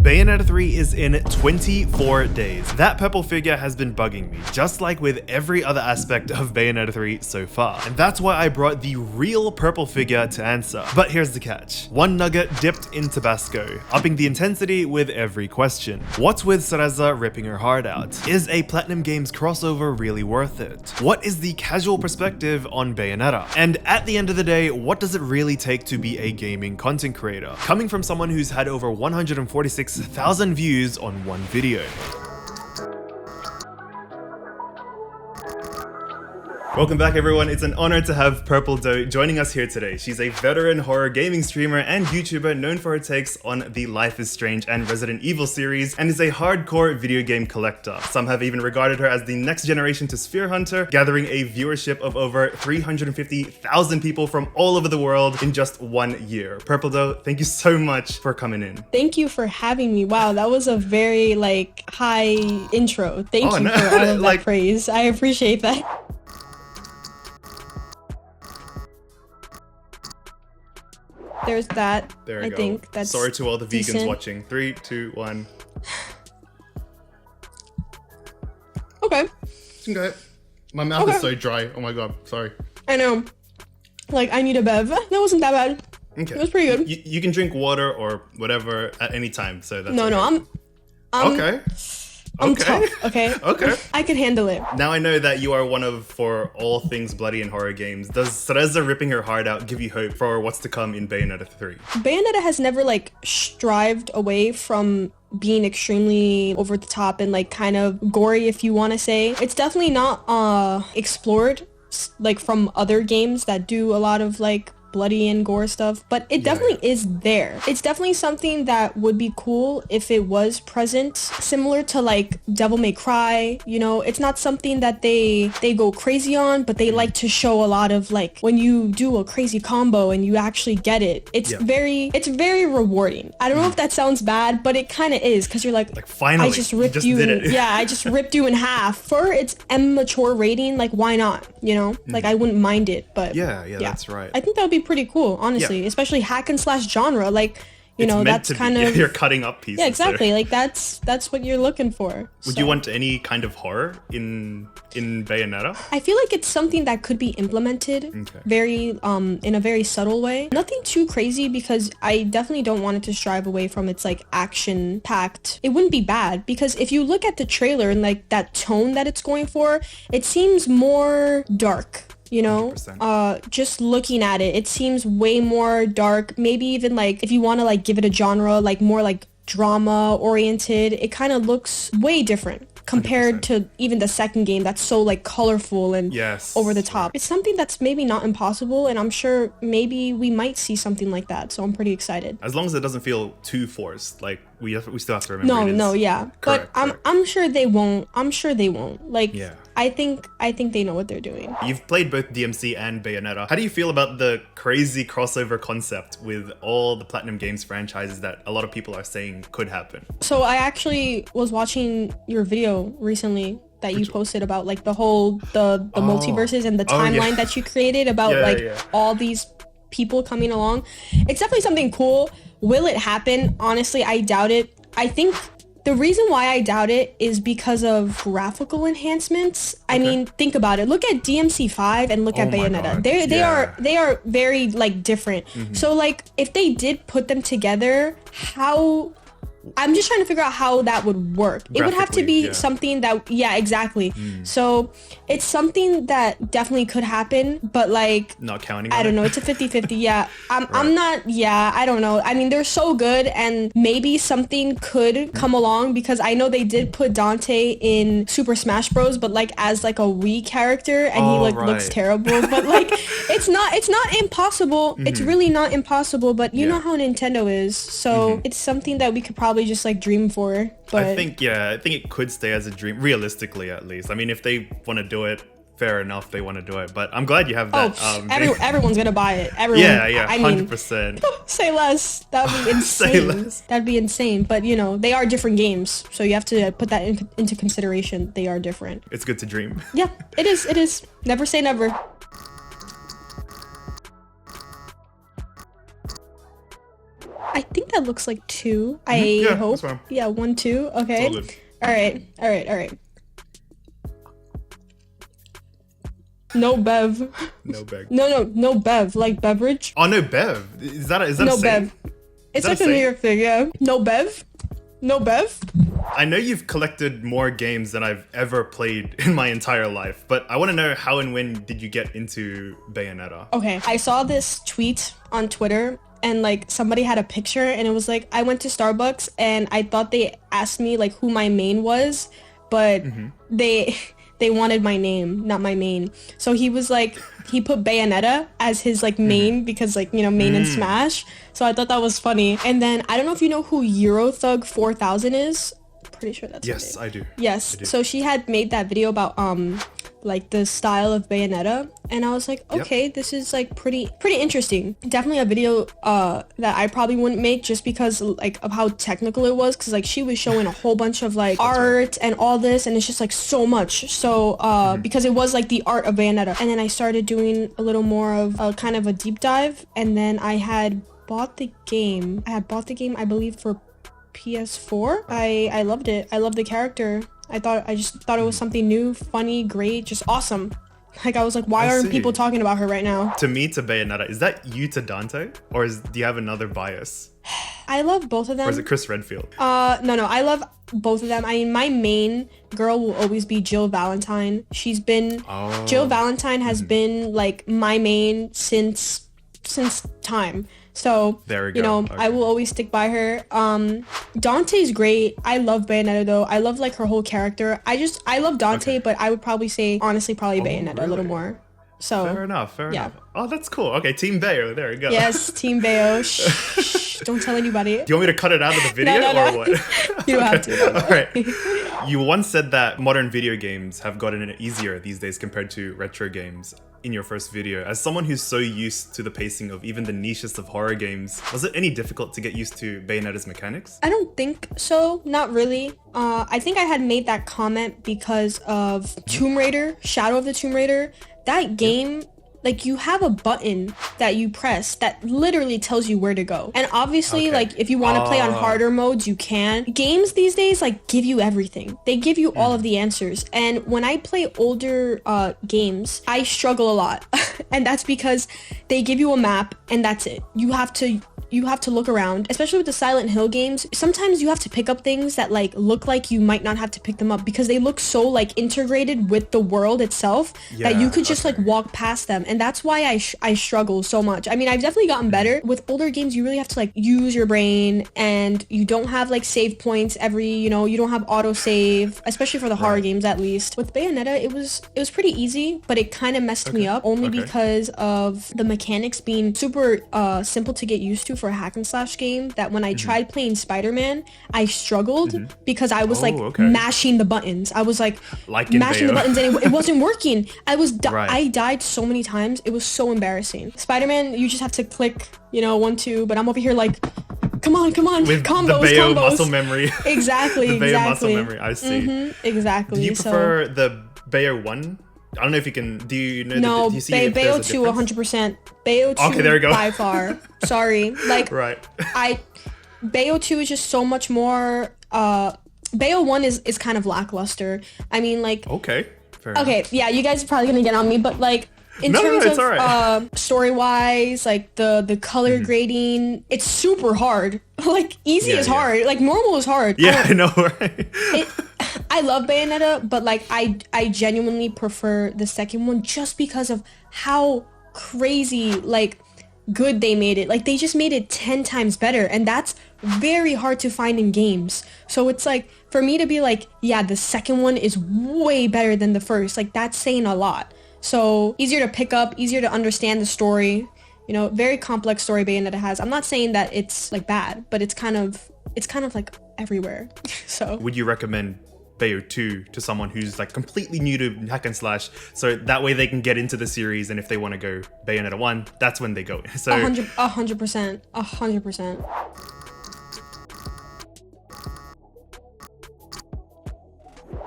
Bayonetta 3 is in 24 days. That purple figure has been bugging me, just like with every other aspect of Bayonetta 3 so far. And that's why I brought the real purple figure to answer. But here's the catch. One nugget dipped in Tabasco, upping the intensity with every question. What's with Cereza ripping her heart out? Is a PlatinumGames crossover really worth it? What is the casual perspective on Bayonetta? And at the end of the day, what does it really take to be a gaming content creator? Coming from someone who's had over 146,000 views on one video. Welcome back everyone, it's an honor to have Purpledough joining us here today. She's a veteran horror gaming streamer and YouTuber known for her takes on the Life is Strange and Resident Evil series, and is a hardcore video game collector. Some have even regarded her as the next generation to Sphere Hunter, gathering a viewership of over 350,000 people from all over the world in just 1 year. Purpledough, thank you so much for coming in. Thank you for having me. Wow, that was a very high intro. Thank you for all of that praise. I appreciate that. There's that. There we I go. think that's sorry to all the decent. vegans watching. 3, 2, 1. Okay. Okay. My mouth is so dry. Oh my god. Sorry. I know. I need a bev. That wasn't that bad. Okay. It was pretty good. You can drink water or whatever at any time. So that's No, okay. no, I'm okay. I'm tough, okay? Okay. I can handle it. Now I know that you are one of for all things bloody in horror games. Does Cereza ripping her heart out give you hope for what's to come in Bayonetta 3? Bayonetta has never strived away from being extremely over the top and kind of gory, if you want to say. It's definitely not explored from other games that do a lot of bloody and gore stuff, but it definitely is there. It's definitely something that would be cool if it was present, similar to Devil May Cry. You know, it's not something that they go crazy on, but they like to show a lot of when you do a crazy combo and you actually get it. It's very rewarding. I don't know if that sounds bad, but it kind of is, because you're finally I just ripped you yeah, I just ripped you in half. For its immature rating, why not? You know, I wouldn't mind it, but yeah, that's right. I think that would be pretty cool, honestly, especially hack and slash genre. You know, that's kind of you're cutting up pieces. Yeah, exactly. That's what you're looking for. Would you want any kind of horror in Bayonetta? I feel like it's something that could be implemented very in a very subtle way. Nothing too crazy, because I definitely don't want it to strive away from its action packed. It wouldn't be bad, because if you look at the trailer and that tone that it's going for, it seems more dark. You know, 100%. Just looking at it, it seems way more dark. Maybe even if you want to give it a genre, more drama oriented, it kind of looks way different compared 100%. to even the second game that's so colorful and over the top. It's something that's maybe not impossible, and I'm sure maybe we might see something like that, so I'm pretty excited. As long as it doesn't feel too forced, we still have to remember. But I'm sure they won't. Yeah. I think they know what they're doing. You've played both DMC and Bayonetta. How do you feel about the crazy crossover concept with all the PlatinumGames franchises that a lot of people are saying could happen? So I actually was watching your video recently that you posted about the whole the multiverses and the timeline that you created about all these people coming along. It's definitely something cool. Will it happen? Honestly, I doubt it. I think the reason why I doubt it is because of graphical enhancements. I mean, think about it. Look at DMC5 and look at Bayonetta. They are very different. So if they did put them together, how... I'm just trying to figure out how that would work. It would have to be something that, exactly. So it's something that definitely could happen, but not counting I don't know, it's a 50-50. I'm not, I don't know. I mean, they're so good, and maybe something could come along, because I know they did put Dante in Super Smash Bros, but as a Wii character, and he looks terrible, but it's not impossible. It's really not impossible, but you know how Nintendo is, so it's something that we could probably just dream for. But I think it could stay as a dream, realistically at least. I mean, if they want to do it, fair enough, they want to do it, but I'm glad you have that. Everyone's gonna buy it. Everyone, I mean, 100%. Say less. That would be insane. Say less. That'd be insane. But you know, they are different games, so you have to put that into consideration. They are different. It's good to dream. Yeah, it is. It is. Never say never. I think that looks like 2. I hope. Yeah, 1, 2. Okay. All right. No bev. No bev. No bev. Like beverage. Oh no, bev. Is that no a bev? It's like a New York thing. Yeah. No bev. No bev. I know you've collected more games than I've ever played in my entire life, but I want to know how and when did you get into Bayonetta? Okay, I saw this tweet on Twitter and like somebody had a picture and it was like, I went to Starbucks and I thought they asked me like who my main was, but they wanted my name, not my main. So he was like, he put Bayonetta as his like main because like, you know, main in Smash. So I thought that was funny. And then I don't know if you know who Eurothug 4000 is. Pretty sure that's yes, I do. Yes. I do. So she had made that video about like the style of Bayonetta, and I was like, okay, this is like pretty interesting. Definitely a video that I probably wouldn't make just because like of how technical it was, because like she was showing a whole bunch of like art and all this, and it's just like so much. So because it was like the art of Bayonetta, and then I started doing a little more of kind of a deep dive, and then I had bought the game. I believe for PS4. I loved it. I loved the character. I just thought it was something new, funny, great, just awesome. Like I was like, why aren't people talking about her right now? To me, to Bayonetta, is that you to Dante, or do you have another bias? I love both of them. Or is it Chris Redfield? No, I love both of them. I mean, my main girl will always be Jill Valentine. She's been Jill Valentine has been like my main since time. So, you know, I will always stick by her. Dante's great. I love Bayonetta though. I love like her whole character. I love Dante, but I would probably say, honestly, probably Bayonetta a little more. So fair enough. Oh, that's cool. Okay, Team Bayo. There we go. Yes, Team Bayo. Shh, don't tell anybody. Do you want me to cut it out of the video or what? You don't have to. All right. You once said that modern video games have gotten it easier these days compared to retro games. In your first video, as someone who's so used to the pacing of even the nichest of horror games, was it any difficult to get used to Bayonetta's mechanics? I don't think so, not really. I think I had made that comment because of Tomb Raider, Shadow of the Tomb Raider. That game, like you have a button that you press that literally tells you where to go. And obviously, like if you want to play on harder modes, you can. Games these days like give you everything. They give you all of the answers. And when I play older games, I struggle a lot. And that's because they give you a map and that's it. You have to look around, especially with the Silent Hill games. Sometimes you have to pick up things that like look like you might not have to pick them up because they look so like integrated with the world itself that you could just like walk past them. And that's why I struggle so much. I mean, I've definitely gotten better. With older games, you really have to like use your brain, and you don't have like save points you don't have auto save, especially for the horror games at least. With Bayonetta, it was pretty easy, but it kind of messed me up only because of the mechanics being super simple to get used to for a hack and slash game, that when I tried playing Spider-Man, I struggled because I was mashing the buttons. I was like mashing the buttons and it wasn't working. I died so many times. It was so embarrassing. Spider-Man, you just have to click, 1, 2, but I'm over here like, come on, with combos, the Bayo muscle memory. Exactly, the Bayo muscle memory, I see. Exactly. Do you prefer the Bayo 1? I don't know if you can. Do you know? No, do you see Bayo 2, 100%. Bayo 2, okay, there we go. by far. Sorry, like Bayo 2 is just so much more. Bayo 1 is kind of lackluster. I mean, like. Okay. Fair okay, enough. Yeah, you guys are probably gonna get on me, but like. In terms of story-wise, like the color grading, it's super hard. Like easy is hard. Like normal is hard. Yeah, I know, right? I love Bayonetta, but like I genuinely prefer the second one just because of how crazy like good they made it. Like they just made it 10 times better, and that's very hard to find in games. So it's like for me to be like, yeah, the second one is way better than the first. Like that's saying a lot. So easier to pick up, easier to understand the story, very complex story Bayonetta has. I'm not saying that it's like bad, but it's kind of like everywhere. So would you recommend Bayo 2 to someone who's like completely new to hack and slash, so that way they can get into the series, and if they want to go Bayonetta 1, that's when they go. So 100%.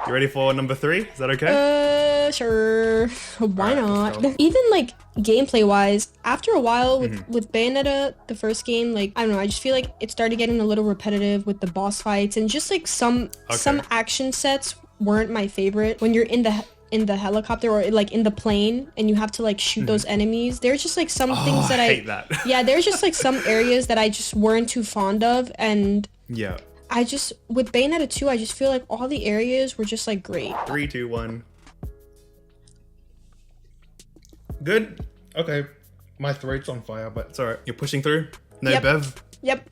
You ready for number 3? Is that okay? Sure. Why not? Even like gameplay wise, after a while with Bayonetta, the first game, like, I don't know, I just feel like it started getting a little repetitive with the boss fights, and just like some action sets weren't my favorite. When you're in the helicopter or like in the plane and you have to like shoot those enemies, there's just like some things that I hate that. Yeah, there's just like some areas that I just weren't too fond of, and yeah, I just, with Bayonetta 2, I just feel like all the areas were just like great. 3, 2, 1. Good. Okay. My throat's on fire, but it's alright. You're pushing through? No Bev? Yep.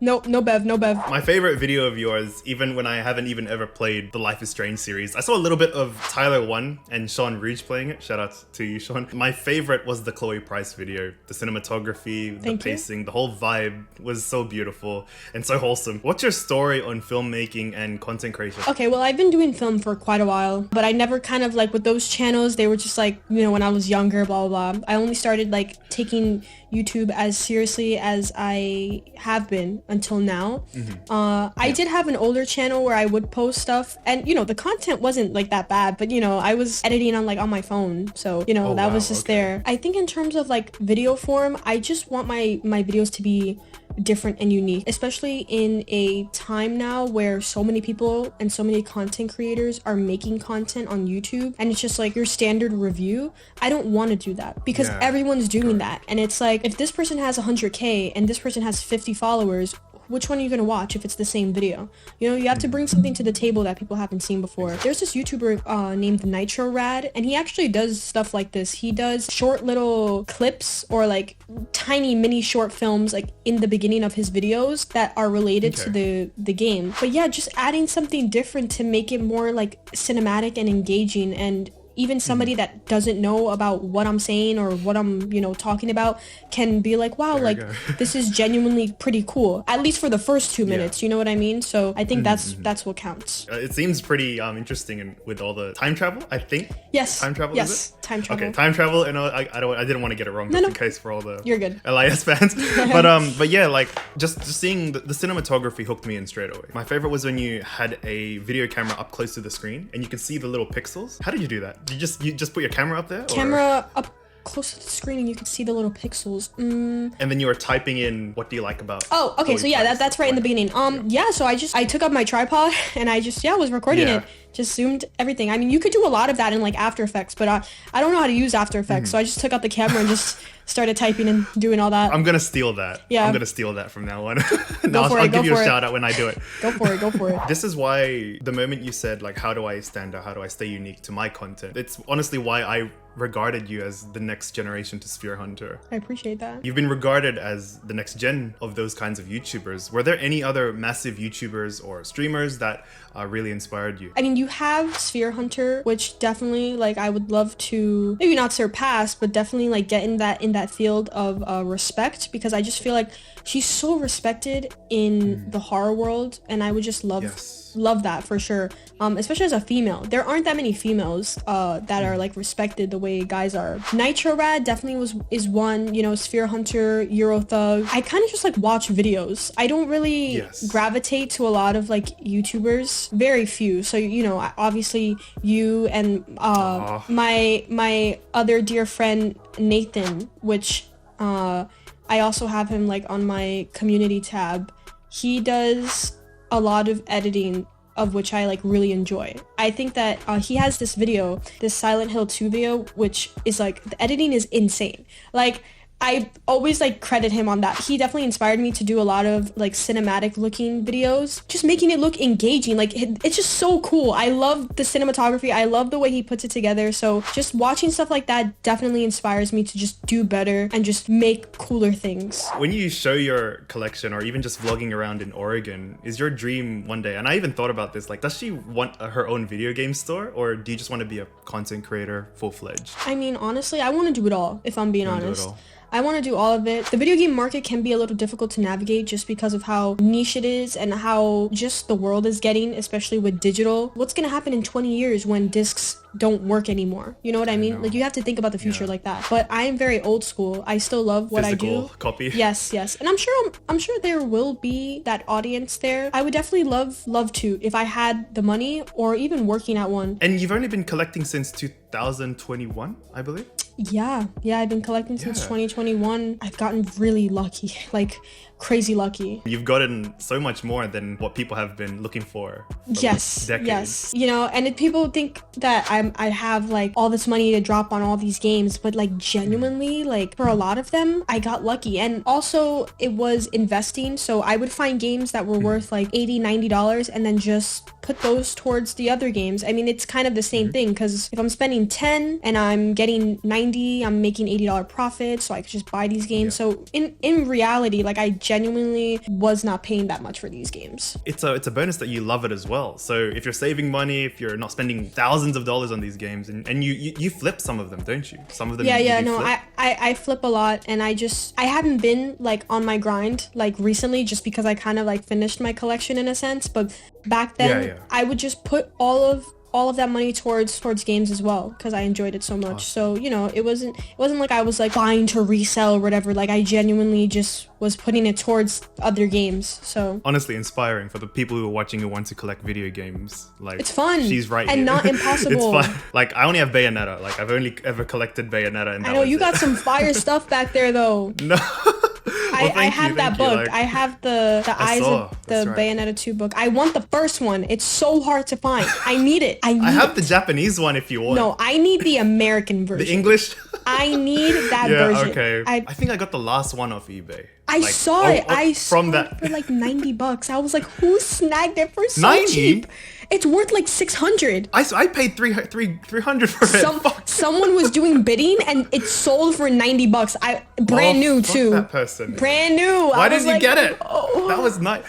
No Bev. My favorite video of yours, even when I haven't even ever played the Life is Strange series, I saw a little bit of Tyler 1 and Sean Rouge playing it. Shout out to you, Sean. My favorite was the Chloe Price video. The cinematography, the pacing, the whole vibe was so beautiful and so wholesome. What's your story on filmmaking and content creation? Okay, well, I've been doing film for quite a while, but I never kind of like, with those channels, they were just like, you know, when I was younger, blah, blah, blah. I only started like taking YouTube as seriously as I have been until now. I did have an older channel where I would post stuff, and you know, the content wasn't like that bad, but you know, I was editing on my phone, so you know, that was just there. I think in terms of like video form, I just want my videos to be different and unique, especially in a time now where so many people and so many content creators are making content on YouTube, and it's just like your standard review. I don't want to do that because everyone's doing that, and it's like, if this person has 100k and this person has 50 followers, which one are you going to watch if it's the same video? You know, you have to bring something to the table that people haven't seen before. There's this YouTuber named Nitro Rad, and he actually does stuff like this. He does short little clips or like tiny mini short films like in the beginning of his videos that are related to the game. But yeah, just adding something different to make it more like cinematic and engaging, and even somebody that doesn't know about what I'm saying or what I'm, you know, talking about can be like, wow, like this is genuinely pretty cool. At least for the first 2 minutes, you know what I mean? So I think that's what counts. It seems pretty interesting with all the time travel, I think. Yes. Time travel, yes. is it? Time travel. Okay, time travel, and I didn't want to get it wrong just in case for all the You're good. LIS fans. but yeah, like just seeing the cinematography hooked me in straight away. My favorite was when you had a video camera up close to the screen and you could see the little pixels. How did you do that? You just put your camera up there? Camera up close to the screen and you can see the little pixels. And then you were typing in, what do you like about? Oh, okay. So yeah, that's right in the beginning. Yeah. So I took up my tripod and I just was recording it. Just zoomed everything. I mean, you could do a lot of that in like After Effects, but I don't know how to use After Effects, so I just took out the camera and just started typing and doing all that. I'm gonna steal that. Yeah, I'm gonna steal that from now on. I'll give you a shout out when I do it. Go for it. This is why the moment you said like, how do I stand out? How do I stay unique to my content? It's honestly why I regarded you as the next generation to Sphere Hunter. I appreciate that. You've been regarded as the next gen of those kinds of YouTubers. Were there any other massive YouTubers or streamers that really inspired you? I mean, you have Sphere Hunter, which definitely like I would love to maybe not surpass, but definitely like get in that field of respect, because I just feel like she's so respected in the horror world, and I would just love that for sure. Especially as a female, there aren't that many females that are like respected the way guys are. Nitro Rad definitely is one. You know, Sphere Hunter, Eurothug. I kind of just like watch videos. I don't really gravitate to a lot of like YouTubers, very few. So you know, obviously you and my other dear friend Nathan, which I also have him like on my community tab. He does a lot of editing, of which I like really enjoy. I think that he has this video, this Silent Hill 2 video, which is like, the editing is insane. Like, I always like credit him on that. He definitely inspired me to do a lot of like cinematic looking videos, just making it look engaging. Like it's just so cool. I love the cinematography. I love the way he puts it together. So just watching stuff like that definitely inspires me to just do better and just make cooler things. When you show your collection or even just vlogging around in Oregon, is your dream one day, and I even thought about this, like does she want her own video game store, or do you just want to be a content creator full-fledged? I mean, honestly, I want to do it all, if I'm being honest. I want to do all of it. The video game market can be a little difficult to navigate just because of how niche it is and how just the world is getting, especially with digital. What's going to happen in 20 years when discs don't work anymore? You know what I mean? Like you have to think about the future like that. But I am very old school. I still love what Physical I do. Copy. Yes. And I'm sure there will be that audience there. I would definitely love to, if I had the money or even working at one. And you've only been collecting since 2021, I believe? Yeah, I've been collecting since 2021. I've gotten really lucky, like crazy lucky. You've gotten so much more than what people have been looking for yes, decades. Yes. You know, and if people think that I have like all this money to drop on all these games, but like genuinely, like for a lot of them, I got lucky. And also it was investing. So I would find games that were worth like $80, $90 and then just put those towards the other games. I mean, it's kind of the same thing, because if I'm spending 10 and I'm getting 90, I'm making $80 profit, so I could just buy these games. So in reality, like I genuinely was not paying that much for these games. It's a bonus that you love it as well. So if you're saving money, if you're not spending thousands of dollars on these games, and you flip some of them, don't you? Some of them. I flip a lot, and I haven't been like on my grind like recently, just because I kind of like finished my collection in a sense. But back then, I would just put all of that money towards games as well, because I enjoyed it so much. So, you know, it wasn't like I was like buying to resell or whatever. Like I genuinely just was putting it towards other games. So honestly inspiring for the people who are watching who want to collect video games. Like, it's fun. She's right and here. Not impossible. It's fun. Like I only have Bayonetta. Like I've only ever collected Bayonetta, and I know you got some fire stuff back there though. No. I have that book. Like, I have the Eyes of the Bayonetta 2 book. I want the first one. It's so hard to find. I need it. I have the Japanese one if you want. No, I need the American version. The English? I need that version. Okay. I think I got the last one off eBay. I saw it. I saw it for like $90. I was like, who snagged it for so 90? cheap? It's worth like 600. I paid 300 for it. Someone was doing bidding and it sold for $90. Brand new too. That person. Brand new. Why didn't you get it? Oh. That was nice.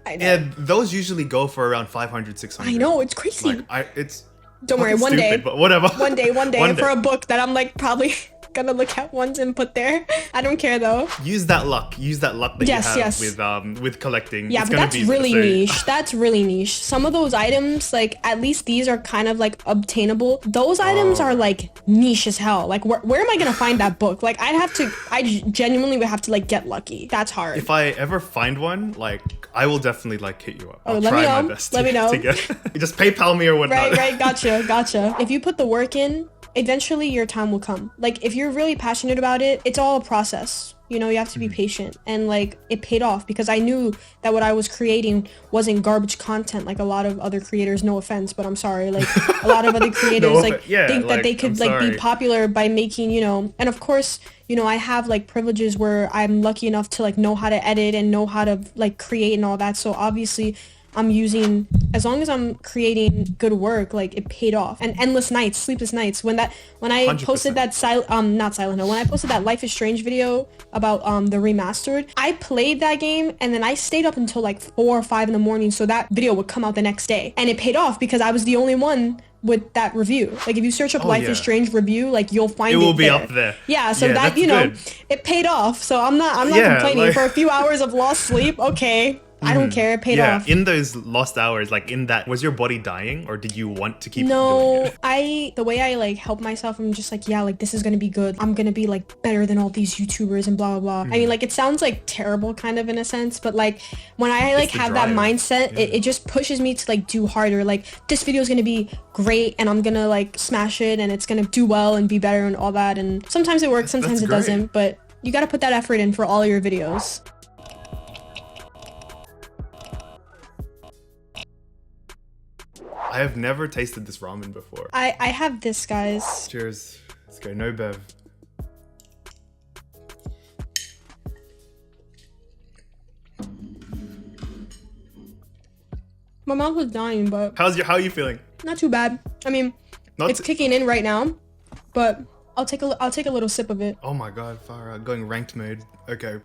I know. Yeah, those usually go for around 500, 600. I know, it's crazy. Like, it's don't worry, one stupid, day. But whatever. One day for a book that I'm like probably gonna look at once and put there. I don't care though. Use that luck that you have with collecting. Yeah, but that's really niche. That's really niche. Some of those items, like at least these are kind of like obtainable. Those items are like niche as hell. Like where am I gonna find that book? Like I genuinely would have to like get lucky. That's hard. If I ever find one, like I will definitely like hit you up. I'll let try me know. my best Let me know. to get. Just PayPal me or whatnot. Right. Gotcha. If you put the work in, eventually your time will come. Like if you're really passionate about it, it's all a process. You know, you have to be patient, and like it paid off because I knew that what I was creating wasn't garbage content like a lot of other creators. No offense, but I'm sorry. Like a lot of other creators think that they could like be popular by making, you know, and of course, you know, I have like privileges where I'm lucky enough to like know how to edit and know how to like create and all that. So obviously I'm using, as long as I'm creating good work, like it paid off. And endless nights, sleepless nights. When I 100%. Posted that not Silent Hill, when I posted that Life is Strange video about the remastered, I played that game and then I stayed up until like 4 or 5 in the morning so that video would come out the next day. And it paid off because I was the only one with that review. Like if you search up Life is Strange review, like you'll find it will be up there. Yeah, so that, you know, it paid off. So I'm not complaining. Like, for a few hours of lost sleep, okay. I don't care, it paid off. In those lost hours, like in that, was your body dying or did you want to keep doing it? The way I like help myself, I'm just like, yeah, like this is gonna be good. I'm gonna be like better than all these YouTubers and blah, blah, blah. I mean, like it sounds like terrible kind of in a sense, but like when I like have that mindset, it just pushes me to like do harder. Like this video is gonna be great and I'm gonna like smash it and it's gonna do well and be better and all that. And sometimes it works, sometimes it doesn't, but you gotta put that effort in for all your videos. I have never tasted this ramen before. I have this, guys. Cheers. Let's go. No bev. My mouth was dying, but how are you feeling? Not too bad. I mean, it's kicking in right now, but I'll take a little sip of it. Oh my god, far out. Going ranked mode. Okay.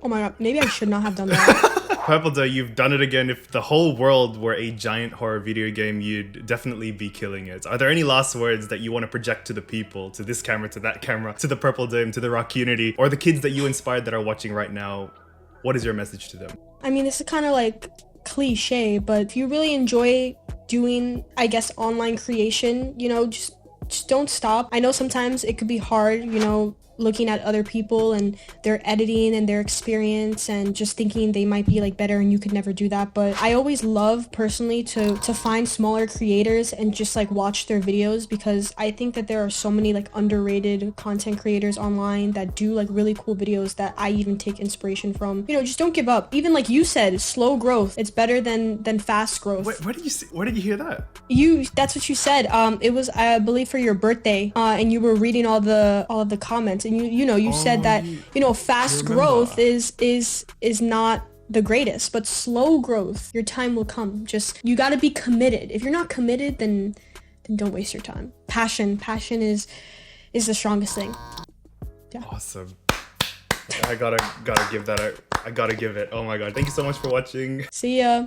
Oh my god, maybe I should not have done that. Purpledough, you've done it again. If the whole world were a giant horror video game, you'd definitely be killing it. Are there any last words that you want to project to the people, to this camera, to that camera, to the Purpledough, to the Rock community, or the kids that you inspired that are watching right now? What is your message to them? I mean, this is kind of like cliche, but if you really enjoy doing, I guess, online creation, you know, just don't stop. I know sometimes it could be hard, you know, looking at other people and their editing and their experience and just thinking they might be like better and you could never do that. But I always love personally to find smaller creators and just like watch their videos, because I think that there are so many like underrated content creators online that do like really cool videos that I even take inspiration from. You know, just don't give up. Even like you said, slow growth, it's better than fast growth. Wait, where did you hear that? That's what you said. It was, I believe, for your birthday, and you were reading all of the comments, and you said that fast growth is not the greatest, but slow growth, your time will come. Just, you got to be committed. If you're not committed, then don't waste your time. Passion is the strongest thing. Yeah. Awesome. I gotta give that I gotta give it. Oh my god, thank you so much for watching. See ya.